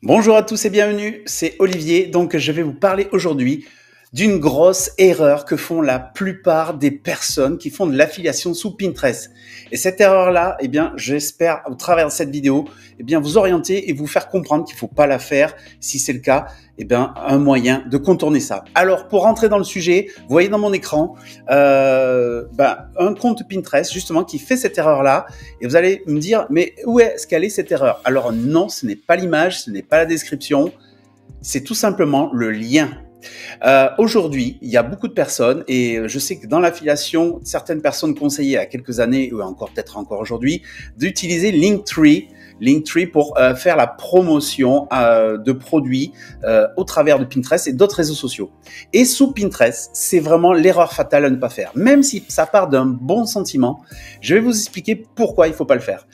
Bonjour à tous et bienvenue, c'est Olivier. Donc je vais vous parler aujourd'hui d'une grosse erreur que font la plupart des personnes qui font de l'affiliation sous Pinterest. Et cette erreur-là, eh bien, j'espère au travers de cette vidéo, eh bien, vous orienter et vous faire comprendre qu'il ne faut pas la faire. Si c'est le cas, eh bien, un moyen de contourner ça. Alors, pour rentrer dans le sujet, vous voyez dans mon écran un compte Pinterest justement qui fait cette erreur-là. Et vous allez me dire, mais où est-ce qu'elle est cette erreur? Alors non, ce n'est pas l'image, ce n'est pas la description, c'est tout simplement le lien. Aujourd'hui, il y a beaucoup de personnes et je sais que dans l'affiliation, certaines personnes conseillaient il y a quelques années ou encore peut-être encore aujourd'hui d'utiliser Linktree pour faire la promotion de produits au travers de Pinterest et d'autres réseaux sociaux. Et sous Pinterest, c'est vraiment l'erreur fatale à ne pas faire. Même si ça part d'un bon sentiment, je vais vous expliquer pourquoi il ne faut pas le faire.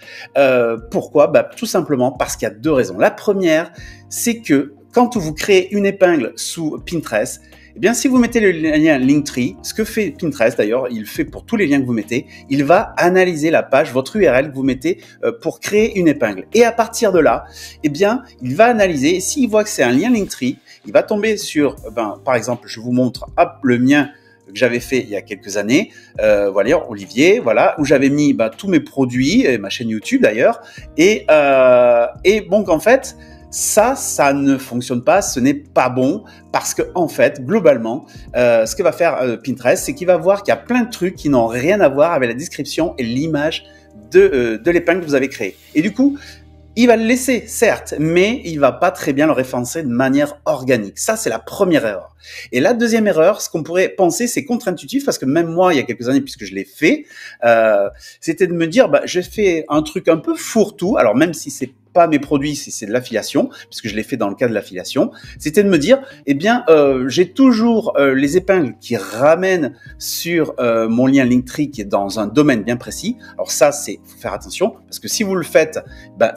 Pourquoi? Tout simplement parce qu'il y a deux raisons. La première, c'est que quand vous créez une épingle sous Pinterest, eh bien, si vous mettez le lien Linktree, ce que fait Pinterest d'ailleurs, il fait pour tous les liens que vous mettez, il va analyser la page, votre URL que vous mettez pour créer une épingle. Et à partir de là, eh bien, il va analyser, et s'il voit que c'est un lien Linktree, il va tomber sur, par exemple, je vous montre le mien que j'avais fait il y a quelques années, voilà, Olivier, voilà, où j'avais mis tous mes produits, et ma chaîne YouTube d'ailleurs, et bon, en fait, ça ne fonctionne pas, ce n'est pas bon parce que en fait, globalement, ce que va faire Pinterest, c'est qu'il va voir qu'il y a plein de trucs qui n'ont rien à voir avec la description et l'image de l'épingle que vous avez créée. Et du coup, il va le laisser, certes, mais il va pas très bien le référencer de manière organique. Ça, c'est la première erreur. Et la deuxième erreur, ce qu'on pourrait penser, c'est contre-intuitif, parce que même moi, il y a quelques années, puisque je l'ai fait, c'était de me dire, j'ai fait un truc un peu fourre-tout. Alors même si c'est pas mes produits, si c'est de l'affiliation, puisque je l'ai fait dans le cas de l'affiliation, c'était de me dire, eh bien, j'ai toujours les épingles qui ramènent sur mon lien Linktree qui est dans un domaine bien précis. Alors ça, faut faire attention, parce que si vous le faites,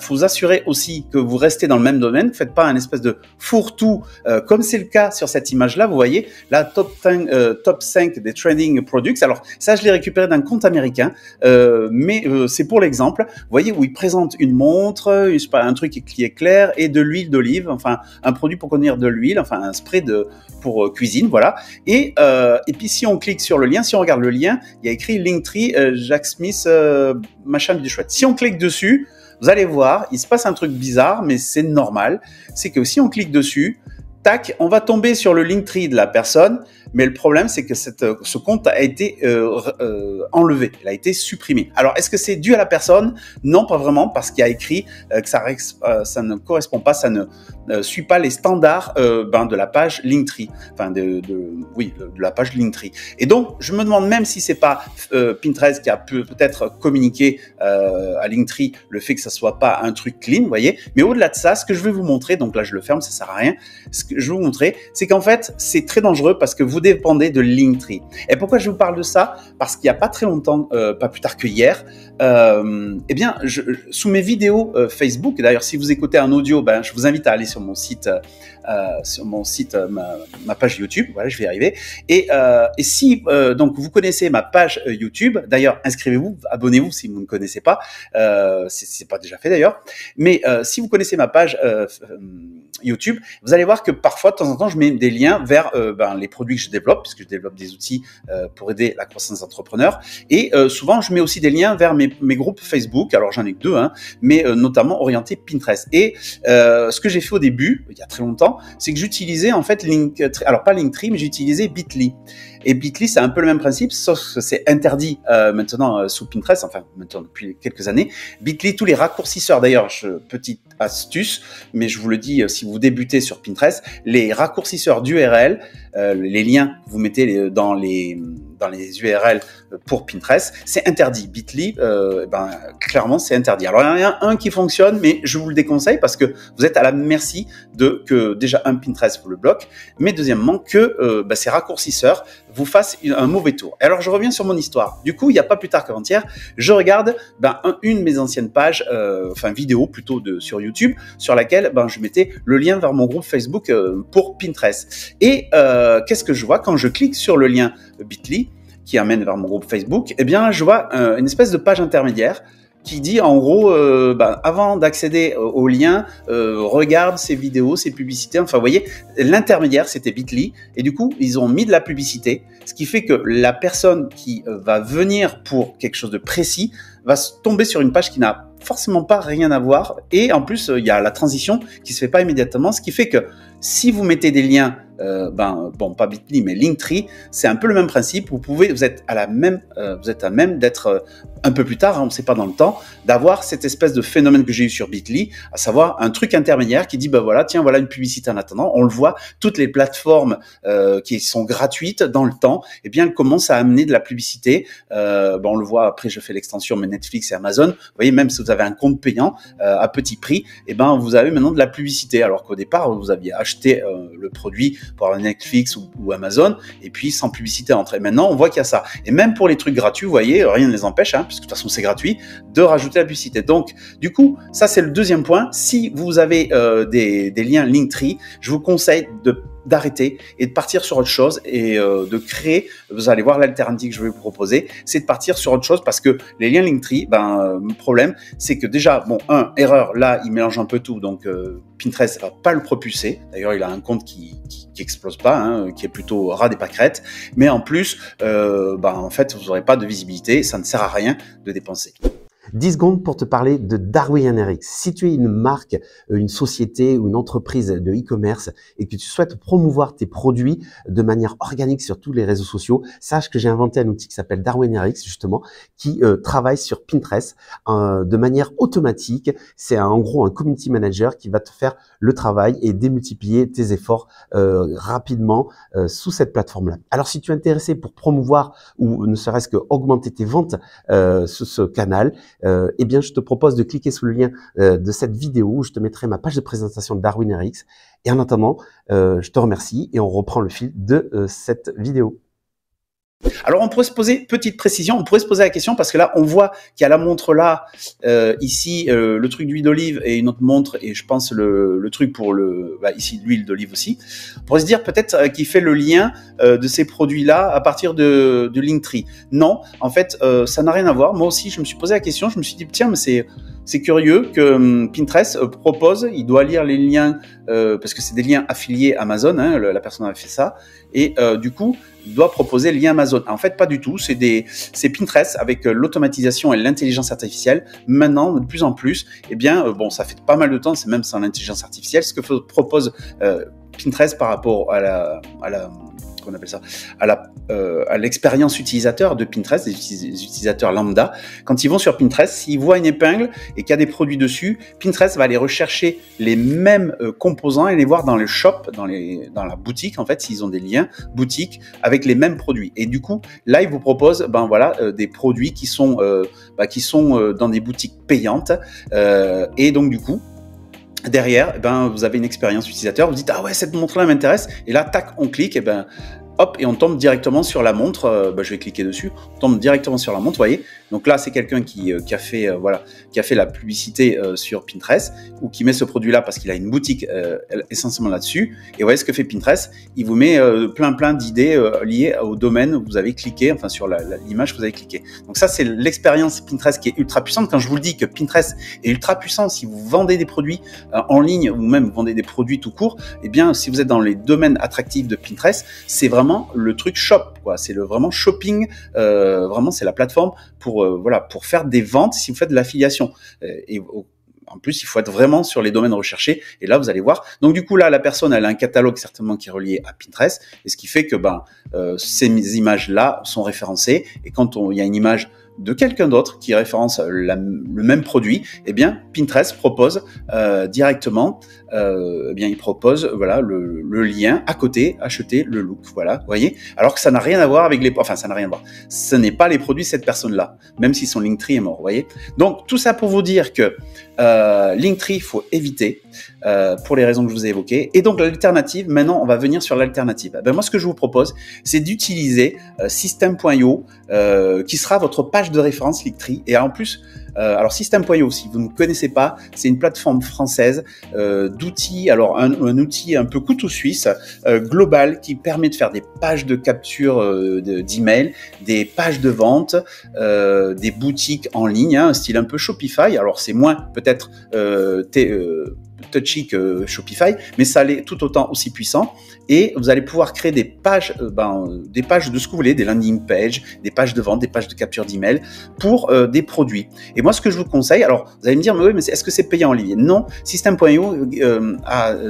faut vous assurer aussi que vous restez dans le même domaine, faites pas un espèce de fourre-tout, comme c'est le cas sur cette image-là, vous voyez, la top 5 des trending products. Alors ça, je l'ai récupéré d'un compte américain, mais c'est pour l'exemple, vous voyez, où il présente une montre, un truc qui est clair et de l'huile d'olive, enfin un produit pour contenir de l'huile, enfin un spray pour cuisine, voilà. Et puis si on clique sur le lien, si on regarde le lien, il y a écrit Linktree, Jack Smith, machin du chouette. Si on clique dessus, vous allez voir, il se passe un truc bizarre, mais c'est normal. C'est que si on clique dessus, tac, on va tomber sur le Linktree de la personne, mais le problème, c'est que ce compte a été enlevé, il a été supprimé. Alors, est-ce que c'est dû à la personne? Non, pas vraiment, parce qu'il y a écrit que ça ne correspond pas, ça ne suit pas les standards de la page Linktree, enfin de la page Linktree. Et donc, je me demande même si c'est pas Pinterest qui a peut-être communiqué à Linktree le fait que ça soit pas un truc clean, vous voyez. Mais au-delà de ça, ce que je vais vous montrer, donc là je le ferme, ça sert à rien. Ce que je vais vous montrer, c'est qu'en fait, c'est très dangereux parce que vous dépendez de Linktree. Et pourquoi je vous parle de ça? Parce qu'il n'y a pas très longtemps, pas plus tard que hier, eh bien, sous mes vidéos Facebook, d'ailleurs, si vous écoutez un audio, je vous invite à aller sur mon site, ma page YouTube. Voilà, je vais y arriver. Et si donc vous connaissez ma page YouTube, d'ailleurs, inscrivez-vous, abonnez-vous si vous ne connaissez pas. C'est pas déjà fait d'ailleurs. Mais si vous connaissez ma page YouTube, vous allez voir que parfois, de temps en temps, je mets des liens vers les produits que je développe, puisque je développe des outils pour aider la croissance d'entrepreneurs. Et souvent, je mets aussi des liens vers mes groupes Facebook. Alors, j'en ai que deux, mais notamment orientés Pinterest. Et ce que j'ai fait au début, il y a très longtemps, c'est que j'utilisais en fait alors pas Linktree, mais j'utilisais Bitly. Et Bitly, c'est un peu le même principe, sauf que c'est interdit maintenant sous Pinterest, enfin maintenant depuis quelques années. Bitly, tous les raccourcisseurs, d'ailleurs, petite astuce, mais je vous le dis si vous débutez sur Pinterest, les raccourcisseurs d'URL, les liens que vous mettez dans les URL pour Pinterest, c'est interdit. Bitly, clairement, c'est interdit. Alors, il y en a un qui fonctionne, mais je vous le déconseille parce que vous êtes à la merci que déjà un Pinterest vous le bloque, mais deuxièmement que ces raccourcisseurs vous fassent un mauvais tour. Et alors, je reviens sur mon histoire. Du coup, il n'y a pas plus tard qu'avant-hier, je regarde une de mes anciennes pages, vidéo plutôt sur YouTube, sur laquelle je mettais le lien vers mon groupe Facebook pour Pinterest. Et qu'est-ce que je vois quand je clique sur le lien Bitly qui amène vers mon groupe Facebook? Eh bien, je vois une espèce de page intermédiaire qui dit en gros, avant d'accéder au lien, regarde ces vidéos, ces publicités. Enfin, vous voyez, l'intermédiaire, c'était Bitly. Et du coup, ils ont mis de la publicité, ce qui fait que la personne qui va venir pour quelque chose de précis va tomber sur une page qui n'a forcément pas rien à voir. Et en plus, il y a la transition qui se fait pas immédiatement, ce qui fait que si vous mettez des liens, pas Bitly, mais Linktree, c'est un peu le même principe. Vous êtes à même d'être un peu plus tard, on ne sait pas dans le temps, d'avoir cette espèce de phénomène que j'ai eu sur Bitly, à savoir un truc intermédiaire qui dit, voilà une publicité en attendant. On le voit, toutes les plateformes qui sont gratuites dans le temps, eh bien, elles commencent à amener de la publicité. On le voit, après, je fais l'extension, mais Netflix et Amazon, vous voyez, même si vous avez un compte payant à petit prix, vous avez maintenant de la publicité, alors qu'au départ, vous aviez acheté le produit pour avoir Netflix ou Amazon, et puis sans publicité à entrer. Maintenant, on voit qu'il y a ça. Et même pour les trucs gratuits, vous voyez, rien ne les empêche, puisque de toute façon, c'est gratuit, de rajouter la publicité. Donc, du coup, ça, c'est le deuxième point. Si vous avez des liens Linktree, je vous conseille d'arrêter et de partir sur autre chose et de créer, vous allez voir l'alternative que je vais vous proposer, c'est de partir sur autre chose parce que les liens Linktree, le problème, c'est que déjà, erreur, là, il mélange un peu tout, donc Pinterest va pas le propulser. D'ailleurs, il a un compte qui explose pas, qui est plutôt ras des pâquerettes, mais en plus, en fait, vous n'aurez pas de visibilité, ça ne sert à rien de dépenser. 10 secondes pour te parler de Darwin-NRX. Si tu es une marque, une société ou une entreprise de e-commerce et que tu souhaites promouvoir tes produits de manière organique sur tous les réseaux sociaux, sache que j'ai inventé un outil qui s'appelle Darwin-NRX justement, qui travaille sur Pinterest de manière automatique. C'est en gros un community manager qui va te faire le travail et démultiplier tes efforts rapidement sous cette plateforme-là. Alors si tu es intéressé pour promouvoir ou ne serait-ce que augmenter tes ventes sur ce canal, je te propose de cliquer sous le lien de cette vidéo où je te mettrai ma page de présentation de Darwin-NRX. Et en attendant, je te remercie et on reprend le fil de cette vidéo. Alors, on pourrait se poser, petite précision, on pourrait se poser la question parce que là, on voit qu'il y a la montre là, ici, le truc d'huile d'olive et une autre montre et je pense le truc pour ici, l'huile d'olive aussi. On pourrait se dire peut-être qu'il fait le lien de ces produits-là à partir de Linktree. Non, en fait, ça n'a rien à voir. Moi aussi, je me suis posé la question, je me suis dit, tiens, mais c'est curieux que Pinterest propose, il doit lire les liens, parce que c'est des liens affiliés Amazon, la personne avait fait ça, et du coup, il doit proposer le lien Amazon. En fait, pas du tout, c'est Pinterest avec l'automatisation et l'intelligence artificielle. Maintenant, de plus en plus, ça fait pas mal de temps, c'est même sans l'intelligence artificielle, ce que propose Pinterest par rapport qu'on appelle ça, à l'expérience utilisateur de Pinterest, des utilisateurs lambda. Quand ils vont sur Pinterest, s'ils voient une épingle et qu'il y a des produits dessus, Pinterest va aller rechercher les mêmes composants et les voir dans le shop, dans la boutique, en fait, s'ils ont des liens boutique avec les mêmes produits. Et du coup, là, ils vous proposent, des produits qui sont dans des boutiques payantes. Et donc, du coup, derrière, vous avez une expérience utilisateur, vous dites, ah ouais, cette montre-là m'intéresse, et là, tac, on clique, et on tombe directement sur la montre, je vais cliquer dessus, on tombe directement sur la montre, vous voyez. Donc là, c'est quelqu'un qui a fait la publicité sur Pinterest, ou qui met ce produit-là parce qu'il a une boutique essentiellement là-dessus. Et vous voyez ce que fait Pinterest, il vous met plein d'idées liées au domaine où vous avez cliqué, enfin sur l'image que vous avez cliqué. Donc ça, c'est l'expérience Pinterest qui est ultra puissante. Quand je vous le dis que Pinterest est ultra puissant, si vous vendez des produits en ligne, ou même vous vendez des produits tout court, si vous êtes dans les domaines attractifs de Pinterest, c'est vraiment le truc shop, quoi. C'est vraiment shopping, vraiment c'est la plateforme pour faire des ventes si vous faites de l'affiliation. En plus, il faut être vraiment sur les domaines recherchés. Et là, vous allez voir. Donc, du coup, là, la personne, elle a un catalogue certainement qui est relié à Pinterest. Et ce qui fait que ces images-là sont référencées. Et quand il y a une image de quelqu'un d'autre qui référence le même produit, Pinterest propose directement, il propose le lien à côté, acheter le look, voilà, vous voyez. Alors que ça n'a rien à voir avec ça n'a rien à voir. Ce n'est pas les produits de cette personne-là, même si son Linktree est mort, vous voyez. Donc tout ça pour vous dire que Linktree, faut éviter pour les raisons que je vous ai évoquées. Et donc l'alternative, maintenant, on va venir sur l'alternative. Moi, ce que je vous propose, c'est d'utiliser System.io, qui sera votre page page de référence Linktree. Et en plus, alors System.io, si vous ne connaissez pas, c'est une plateforme française d'outils, alors un outil un peu couteau suisse, global, qui permet de faire des pages de capture d'email, des pages de vente, des boutiques en ligne, hein, style un peu Shopify. Alors c'est moins peut-être touchy que Shopify, mais ça l'est tout autant aussi puissant. Et vous allez pouvoir créer des pages de ce que vous voulez, des landing pages, des pages de vente, des pages de capture d'email pour des produits. Et moi, ce que je vous conseille, alors vous allez me dire, mais oui, mais est-ce que c'est payant, Olivier? Non, System.io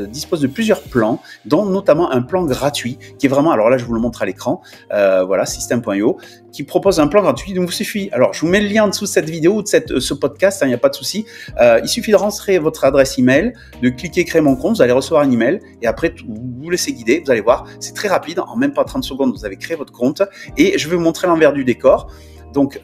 dispose de plusieurs plans, dont notamment un plan gratuit qui est vraiment, alors là, je vous le montre à l'écran, voilà, System.io, qui propose un plan gratuit. Donc, il vous suffit, alors je vous mets le lien en dessous de cette vidéo ou de ce podcast, il n'y a pas de souci. Il suffit de rentrer votre adresse email, de cliquer créer mon compte, vous allez recevoir un email et après vous vous laissez guider, vous allez voir, c'est très rapide, en même pas 30 secondes vous avez créé votre compte et je vais vous montrer l'envers du décor. Donc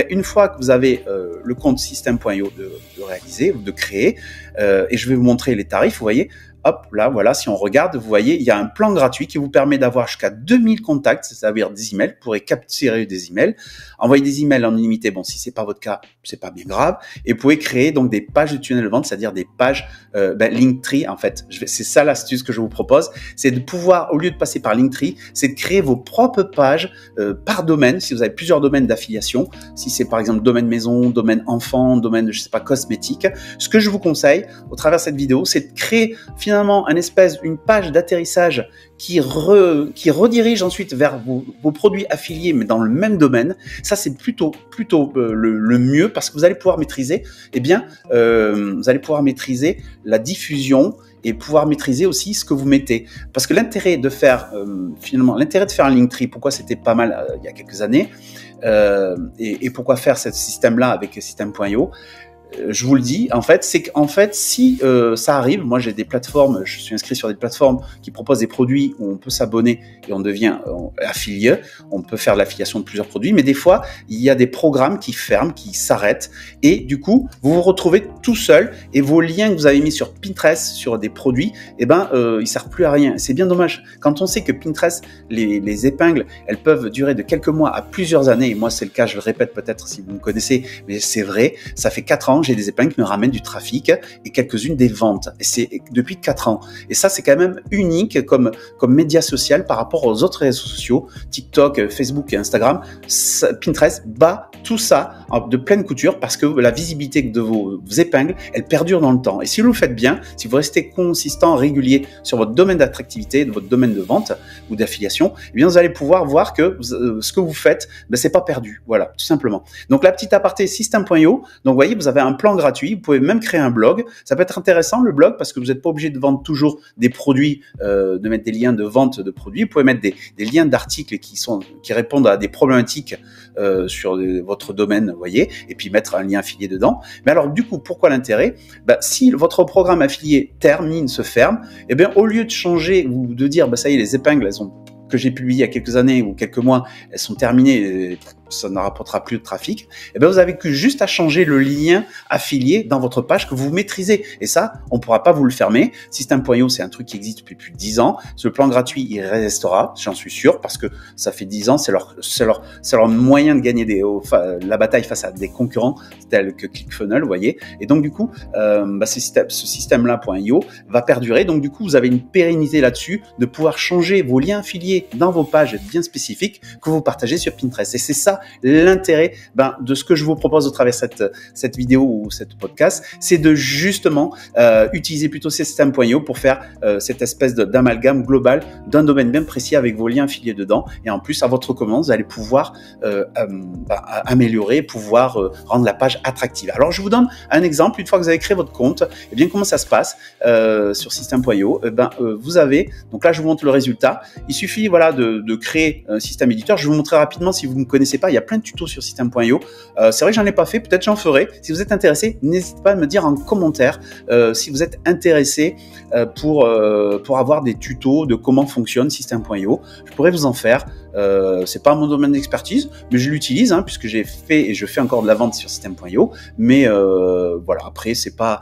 une fois que vous avez le compte System.io de réaliser, de créer, et je vais vous montrer les tarifs, vous voyez. Hop, là, voilà, si on regarde, vous voyez, il y a un plan gratuit qui vous permet d'avoir jusqu'à 2000 contacts, c'est-à-dire des emails, vous pourrez capturer des emails, envoyer des emails en illimité, bon, si c'est pas votre cas, c'est pas bien grave, et vous pouvez créer donc des pages de tunnel de vente, c'est-à-dire des pages Linktree, en fait. C'est ça l'astuce que je vous propose, c'est de pouvoir, au lieu de passer par Linktree, c'est de créer vos propres pages par domaine, si vous avez plusieurs domaines d'affiliation, si c'est par exemple domaine maison, domaine enfant, domaine, je sais pas, cosmétique. Ce que je vous conseille, au travers de cette vidéo, c'est de créer finalement une page d'atterrissage qui redirige ensuite vers vos produits affiliés, mais dans le même domaine. Ça, c'est plutôt le mieux parce que vous allez pouvoir maîtriser, vous allez pouvoir maîtriser la diffusion et pouvoir maîtriser aussi ce que vous mettez. Parce que l'intérêt de faire un Linktree, pourquoi c'était pas mal il y a quelques années, et pourquoi faire ce système-là avec System.io, je vous le dis, en fait, c'est qu'en fait, si ça arrive, moi j'ai des plateformes, je suis inscrit sur des plateformes qui proposent des produits où on peut s'abonner et on devient affilié, on peut faire de l'affiliation de plusieurs produits, mais des fois, il y a des programmes qui ferment, qui s'arrêtent, et du coup, vous vous retrouvez tout seul, et vos liens que vous avez mis sur Pinterest, sur des produits, ils servent plus à rien. C'est bien dommage. Quand on sait que Pinterest, les épingles, elles peuvent durer de quelques mois à plusieurs années, et moi c'est le cas, je le répète peut-être si vous me connaissez, mais c'est vrai, ça fait 4 ans, j'ai des épingles qui me ramènent du trafic et quelques-unes des ventes. Et c'est depuis 4 ans. Et ça, c'est quand même unique comme média social par rapport aux autres réseaux sociaux, TikTok, Facebook et Instagram. Pinterest bat tout ça de pleine couture parce que la visibilité de vos épingles, elle perdure dans le temps. Et si vous le faites bien, si vous restez consistant, régulier sur votre domaine d'activité, votre domaine de vente ou d'affiliation, eh bien, vous allez pouvoir voir que ce que vous faites, c'est pas perdu. Voilà, tout simplement. Donc, la petite aparté System.io. Donc, vous voyez, vous avez un plan gratuit. Vous pouvez même créer un blog. Ça peut être intéressant, le blog, parce que vous n'êtes pas obligé de vendre toujours des produits, de mettre des liens de vente de produits. Vous pouvez mettre des liens d'articles qui répondent à des problématiques sur votre domaine, vous voyez, et puis mettre un lien affilié dedans. Mais alors, du coup, pourquoi l'intérêt? Si votre programme affilié se ferme, eh bien, au lieu de changer ou de dire, ça y est, les épingles, que j'ai publiées il y a quelques années ou quelques mois, elles sont terminées, ça ne rapportera plus de trafic, et bien vous avez que juste à changer le lien affilié dans votre page que vous maîtrisez. Et ça, on ne pourra pas vous le fermer. System.io, c'est un truc qui existe depuis plus de 10 ans. Ce plan gratuit, il restera, j'en suis sûr, parce que ça fait 10 ans, c'est leur moyen de gagner la bataille face à des concurrents tels que ClickFunnels, vous voyez. Et donc, du coup, ce système-là.io va perdurer. Donc, du coup, vous avez une pérennité là-dessus de pouvoir changer vos liens affiliés dans vos pages bien spécifiques que vous partagez sur Pinterest. Et c'est ça l'intérêt de ce que je vous propose au travers cette vidéo ou cette podcast, c'est de justement utiliser plutôt System.io pour faire cette espèce d'amalgame global d'un domaine bien précis avec vos liens affiliés dedans. Et en plus, à votre commande, vous allez pouvoir améliorer, pouvoir rendre la page attractive. Alors, je vous donne un exemple. Une fois que vous avez créé votre compte, eh bien, comment ça se passe sur System.io? Vous avez, donc là, je vous montre le résultat. Il suffit de créer un système éditeur. Je vais vous montrer rapidement si vous ne connaissez pas. Il y a plein de tutos sur System.io. C'est vrai que j'en ai pas fait. Peut-être j'en ferai. Si vous êtes intéressé, n'hésitez pas à me dire en commentaire si vous êtes intéressé pour avoir des tutos de comment fonctionne System.io. Je pourrais vous en faire. C'est pas mon domaine d'expertise, mais je l'utilise puisque j'ai fait et je fais encore de la vente sur System.io. Mais voilà, après c'est pas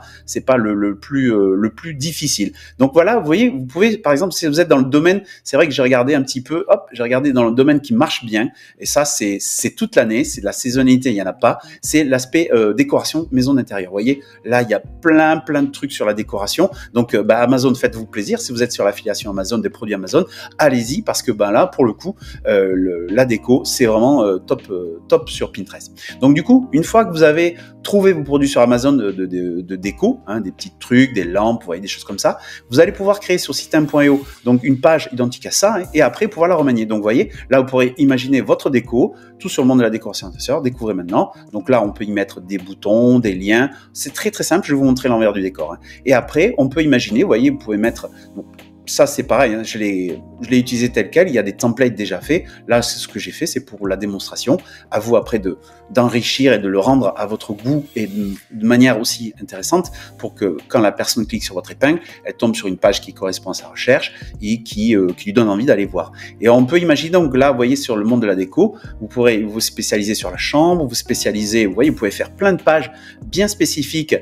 le plus difficile. Donc voilà, vous voyez, vous pouvez par exemple si vous êtes dans le domaine, c'est vrai que j'ai regardé un petit peu, j'ai regardé dans le domaine qui marche bien. Et ça c'est toute l'année, c'est de la saisonnalité, il y en a pas. C'est l'aspect décoration maison d'intérieur. Vous voyez, là il y a plein de trucs sur la décoration. Donc Amazon, faites-vous plaisir. Si vous êtes sur l'affiliation Amazon, des produits Amazon, allez-y parce que là pour le coup la déco c'est vraiment top sur Pinterest. Donc du coup, une fois que vous avez trouvé vos produits sur Amazon de déco, des petits trucs, des lampes, vous voyez, des choses comme ça, vous allez pouvoir créer sur System.io donc une page identique à ça et après pouvoir la remanier. Donc vous voyez, là vous pourrez imaginer votre déco, tout sur le monde de la décoration intérieure, découvrez maintenant. Donc là on peut y mettre des boutons, des liens, c'est très simple, je vais vous montrer l'envers du décor. Et après on peut imaginer, vous voyez, vous pouvez mettre... Donc, ça c'est pareil, je l'ai utilisé tel quel, il y a des templates déjà faits. Là c'est ce que j'ai fait, c'est pour la démonstration. À vous après d'enrichir et de le rendre à votre goût et de manière aussi intéressante pour que quand la personne clique sur votre épingle, elle tombe sur une page qui correspond à sa recherche et qui lui donne envie d'aller voir. Et on peut imaginer donc là, vous voyez, sur le monde de la déco, vous pourrez vous spécialiser sur la chambre, vous spécialiser, vous voyez, vous pouvez faire plein de pages bien spécifiques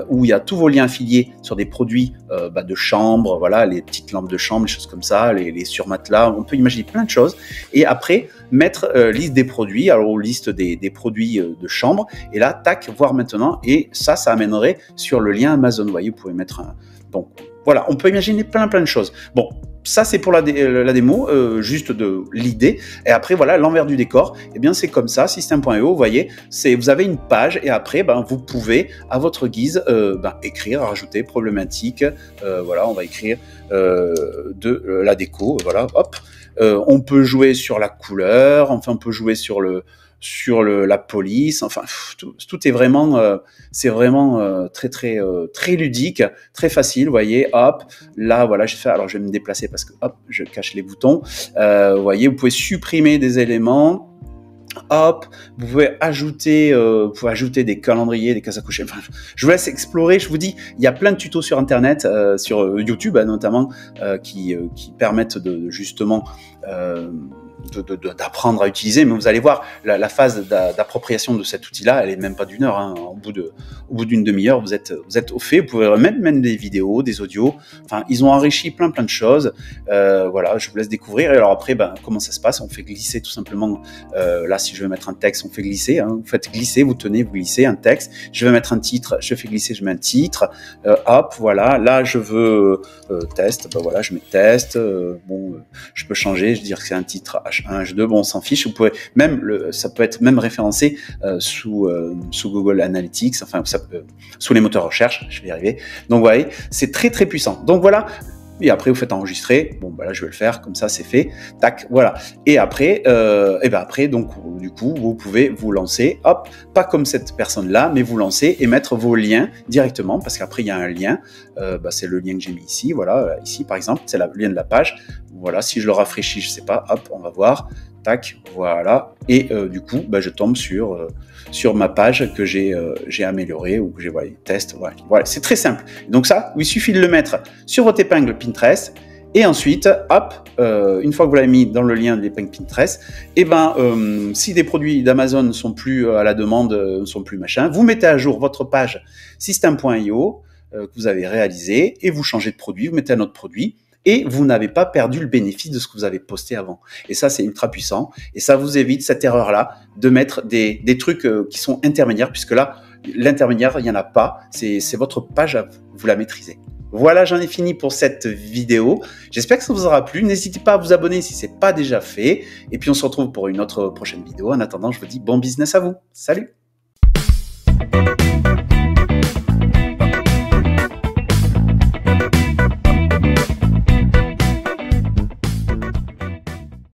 où il y a tous vos liens affiliés sur des produits de chambre, voilà, les petites lampes de chambre, les choses comme ça, les surmatelas, on peut imaginer plein de choses. Et après, mettre liste des produits, alors liste des produits de chambre, et là, tac, voir maintenant, et ça amènerait sur le lien Amazon, vous voyez, vous pouvez mettre un... Donc, voilà, on peut imaginer plein de choses. Bon, ça c'est pour la démo, juste de l'idée. Et après voilà, l'envers du décor, eh bien c'est comme ça, System.io, vous voyez, vous avez une page et après vous pouvez à votre guise écrire, rajouter problématique, voilà, on va écrire de la déco, voilà, hop. On peut jouer sur la couleur, enfin on peut jouer sur la police, enfin tout est vraiment c'est vraiment très ludique, très facile, vous voyez, hop, là voilà, alors je vais me déplacer parce que hop, je cache les boutons, vous voyez, vous pouvez supprimer des éléments. Hop, vous pouvez ajouter des calendriers, des cases à coucher. Enfin, je vous laisse explorer. Je vous dis, il y a plein de tutos sur Internet, sur YouTube notamment, qui permettent justement d'apprendre à utiliser, mais vous allez voir la phase d'appropriation de cet outil-là, elle est même pas d'une heure. Au bout d'une demi-heure, vous êtes au fait. Vous pouvez même des vidéos, des audios. Enfin, ils ont enrichi plein de choses. Voilà, je vous laisse découvrir. Et alors après, comment ça se passe? On fait glisser tout simplement. Là, si je veux mettre un texte, on fait glisser. Vous faites glisser, vous tenez, vous glissez un texte. Je veux mettre un titre, je fais glisser, je mets un titre. Hop, voilà. Là, je veux test. Voilà, je mets test. Je peux changer. Je dire que c'est un titre H1, H2, on s'en fiche. Vous pouvez même ça peut être même référencé sous Google Analytics, enfin sous les moteurs de recherche. Je vais y arriver. Donc, vous voyez, c'est très puissant. Donc voilà. Et après, vous faites enregistrer. Bon, là, je vais le faire. Comme ça, c'est fait. Tac, voilà. Et après, donc, du coup, vous pouvez vous lancer. Hop, pas comme cette personne-là, mais vous lancer et mettre vos liens directement. Parce qu'après, il y a un lien. C'est le lien que j'ai mis ici. Voilà, ici, par exemple, c'est le lien de la page. Voilà, si je le rafraîchis, je sais pas. Hop, on va voir. Tac, voilà. Et du coup, je tombe sur ma page que j'ai améliorée ou que j'ai test. Voilà, c'est très simple. Donc ça, il suffit de le mettre sur votre épingle Pinterest. Et ensuite, hop, une fois que vous l'avez mis dans le lien de l'épingle Pinterest, si des produits d'Amazon ne sont plus à la demande, ne sont plus machin, vous mettez à jour votre page System.io que vous avez réalisé et vous changez de produit, vous mettez un autre produit. Et vous n'avez pas perdu le bénéfice de ce que vous avez posté avant. Et ça, c'est ultra puissant. Et ça vous évite cette erreur-là de mettre des trucs qui sont intermédiaires, puisque là, l'intermédiaire, il n'y en a pas. C'est votre page, vous la maîtrisez. Voilà, j'en ai fini pour cette vidéo. J'espère que ça vous aura plu. N'hésitez pas à vous abonner si ce n'est pas déjà fait. Et puis, on se retrouve pour une autre prochaine vidéo. En attendant, je vous dis bon business à vous. Salut!